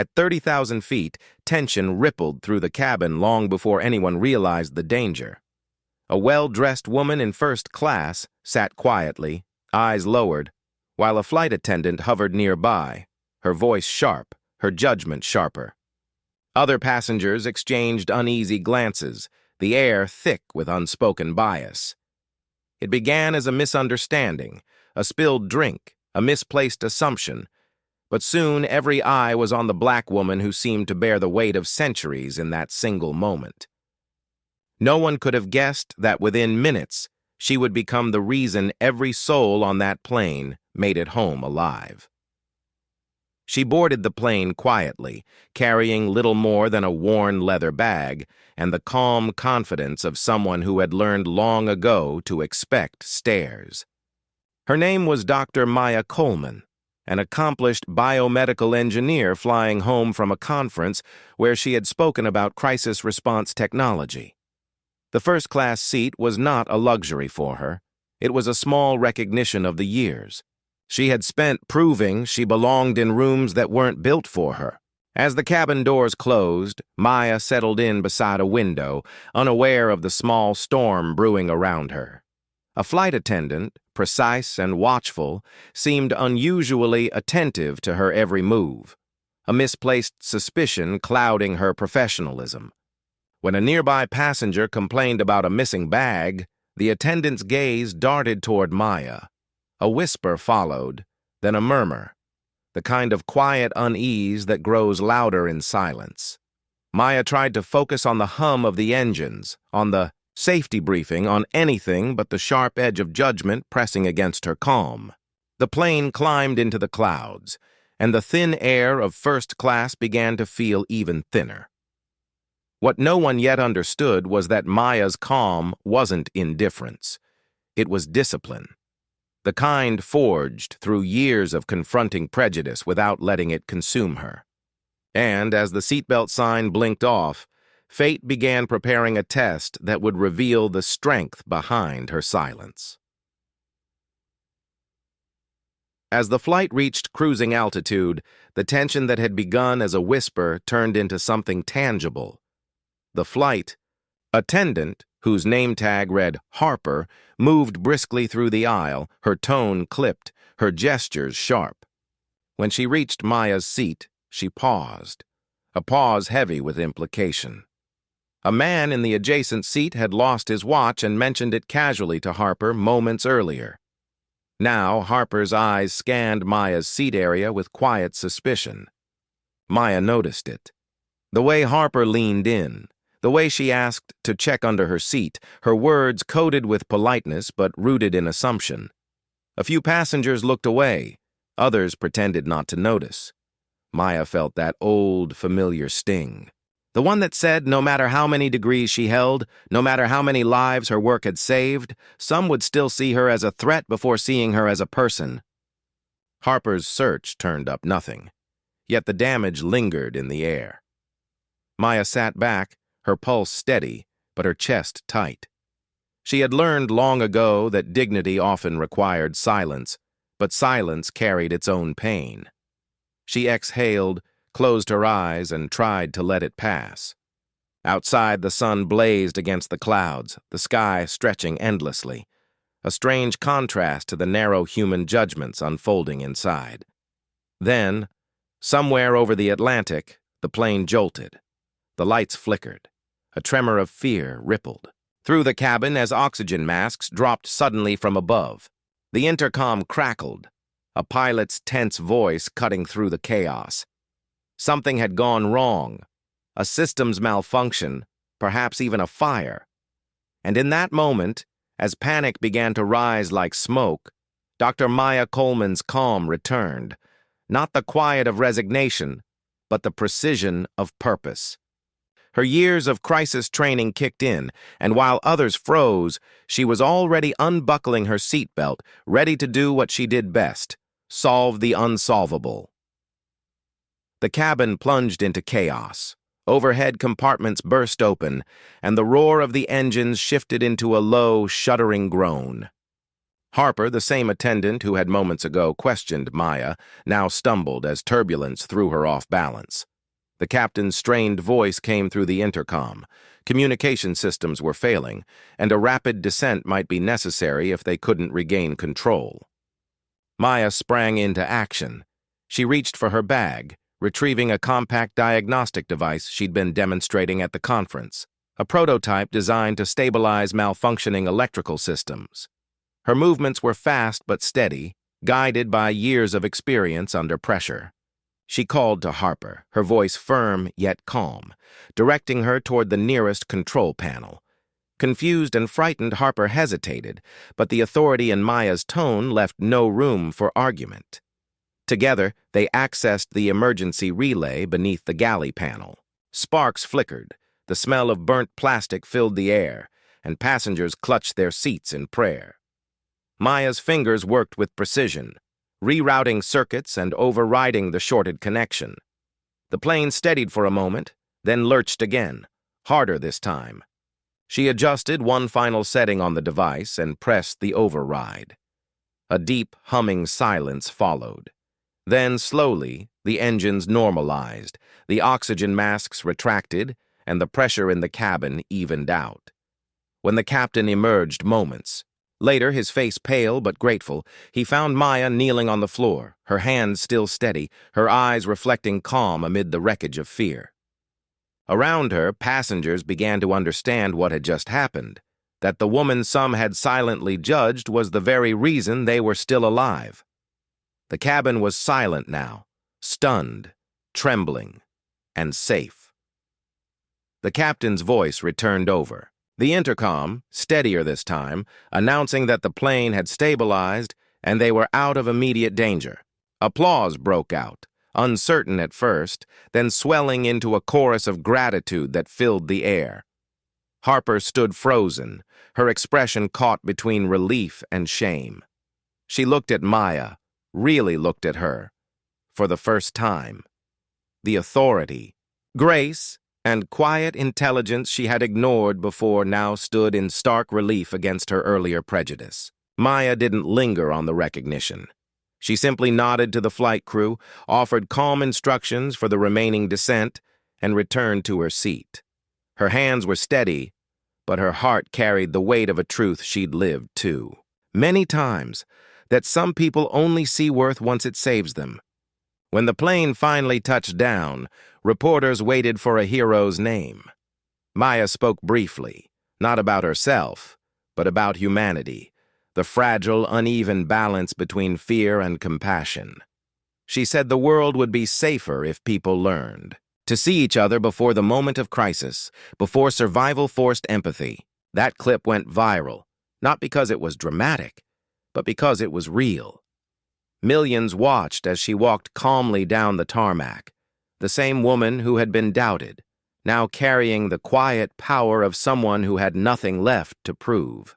At 30,000 feet, tension rippled through the cabin long before anyone realized the danger. A well-dressed woman in first class sat quietly, eyes lowered, while a flight attendant hovered nearby, her voice sharp, her judgment sharper. Other passengers exchanged uneasy glances, the air thick with unspoken bias. It began as a misunderstanding, a spilled drink, a misplaced assumption, but soon every eye was on the black woman who seemed to bear the weight of centuries in that single moment. No one could have guessed that within minutes she would become the reason every soul on that plane made it home alive. She boarded the plane quietly, carrying little more than a worn leather bag and the calm confidence of someone who had learned long ago to expect stares. Her name was Dr. Maya Coleman, an accomplished biomedical engineer flying home from a conference where she had spoken about crisis response technology. The first-class seat was not a luxury for her. It was a small recognition of the years she had spent proving she belonged in rooms that weren't built for her. As the cabin doors closed, Maya settled in beside a window, unaware of the small storm brewing around her. A flight attendant, precise and watchful, seemed unusually attentive to her every move, a misplaced suspicion clouding her professionalism. When a nearby passenger complained about a missing bag, the attendant's gaze darted toward Maya. A whisper followed, then a murmur, the kind of quiet unease that grows louder in silence. Maya tried to focus on the hum of the engines, on the safety briefing, on anything but the sharp edge of judgment pressing against her calm. The plane climbed into the clouds, and the thin air of first class began to feel even thinner. What no one yet understood was that Maya's calm wasn't indifference. It was discipline. The kind forged through years of confronting prejudice without letting it consume her. And as the seatbelt sign blinked off, fate began preparing a test that would reveal the strength behind her silence. As the flight reached cruising altitude, the tension that had begun as a whisper turned into something tangible. The flight attendant, whose name tag read Harper, moved briskly through the aisle, her tone clipped, her gestures sharp. When she reached Maya's seat, she paused, a pause heavy with implication. A man in the adjacent seat had lost his watch and mentioned it casually to Harper moments earlier. Now Harper's eyes scanned Maya's seat area with quiet suspicion. Maya noticed it. The way Harper leaned in, the way she asked to check under her seat, her words coded with politeness but rooted in assumption. A few passengers looked away, others pretended not to notice. Maya felt that old, familiar sting. The one that said no matter how many degrees she held, no matter how many lives her work had saved, some would still see her as a threat before seeing her as a person. Harper's search turned up nothing, yet the damage lingered in the air. Maya sat back, her pulse steady, but her chest tight. She had learned long ago that dignity often required silence, but silence carried its own pain. She exhaled, closed her eyes, and tried to let it pass. Outside, the sun blazed against the clouds, the sky stretching endlessly, a strange contrast to the narrow human judgments unfolding inside. Then, somewhere over the Atlantic, the plane jolted. The lights flickered. A tremor of fear rippled through the cabin as oxygen masks dropped suddenly from above. The intercom crackled, a pilot's tense voice cutting through the chaos. Something had gone wrong, a systems malfunction, perhaps even a fire. And in that moment, as panic began to rise like smoke, Dr. Maya Coleman's calm returned, not the quiet of resignation, but the precision of purpose. Her years of crisis training kicked in, and while others froze, she was already unbuckling her seatbelt, ready to do what she did best, solve the unsolvable. The cabin plunged into chaos. Overhead compartments burst open, and the roar of the engines shifted into a low, shuddering groan. Harper, the same attendant who had moments ago questioned Maya, now stumbled as turbulence threw her off balance. The captain's strained voice came through the intercom. Communication systems were failing, and a rapid descent might be necessary if they couldn't regain control. Maya sprang into action. She reached for her bag, retrieving a compact diagnostic device she'd been demonstrating at the conference, a prototype designed to stabilize malfunctioning electrical systems. Her movements were fast but steady, guided by years of experience under pressure. She called to Harper, her voice firm yet calm, directing her toward the nearest control panel. Confused and frightened, Harper hesitated, but the authority in Maya's tone left no room for argument. Together, they accessed the emergency relay beneath the galley panel. Sparks flickered, the smell of burnt plastic filled the air, and passengers clutched their seats in prayer. Maya's fingers worked with precision, rerouting circuits and overriding the shorted connection. The plane steadied for a moment, then lurched again, harder this time. She adjusted one final setting on the device and pressed the override. A deep, humming silence followed. Then, slowly, the engines normalized, the oxygen masks retracted, and the pressure in the cabin evened out. When the captain emerged moments later, his face pale but grateful, he found Maya kneeling on the floor, her hands still steady, her eyes reflecting calm amid the wreckage of fear. Around her, passengers began to understand what had just happened, that the woman some had silently judged was the very reason they were still alive. The cabin was silent now, stunned, trembling, and safe. The captain's voice returned over. The intercom, steadier this time, announcing that the plane had stabilized and they were out of immediate danger. Applause broke out, uncertain at first, then swelling into a chorus of gratitude that filled the air. Harper stood frozen, her expression caught between relief and shame. She looked at Maya, really looked at her, for the first time. The authority, grace, and quiet intelligence she had ignored before now stood in stark relief against her earlier prejudice. Maya didn't linger on the recognition. She simply nodded to the flight crew, offered calm instructions for the remaining descent, and returned to her seat. Her hands were steady, but her heart carried the weight of a truth she'd lived too. Many times, that some people only see worth once it saves them. When the plane finally touched down, reporters waited for a hero's name. Maya spoke briefly, not about herself, but about humanity, the fragile, uneven balance between fear and compassion. She said the world would be safer if people learned to see each other before the moment of crisis, before survival forced empathy. That clip went viral, not because it was dramatic, but because it was real. Millions watched as she walked calmly down the tarmac, the same woman who had been doubted, now carrying the quiet power of someone who had nothing left to prove.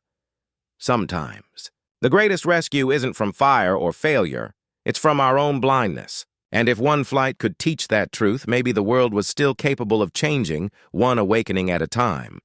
Sometimes, the greatest rescue isn't from fire or failure, it's from our own blindness. And if one flight could teach that truth, maybe the world was still capable of changing, one awakening at a time.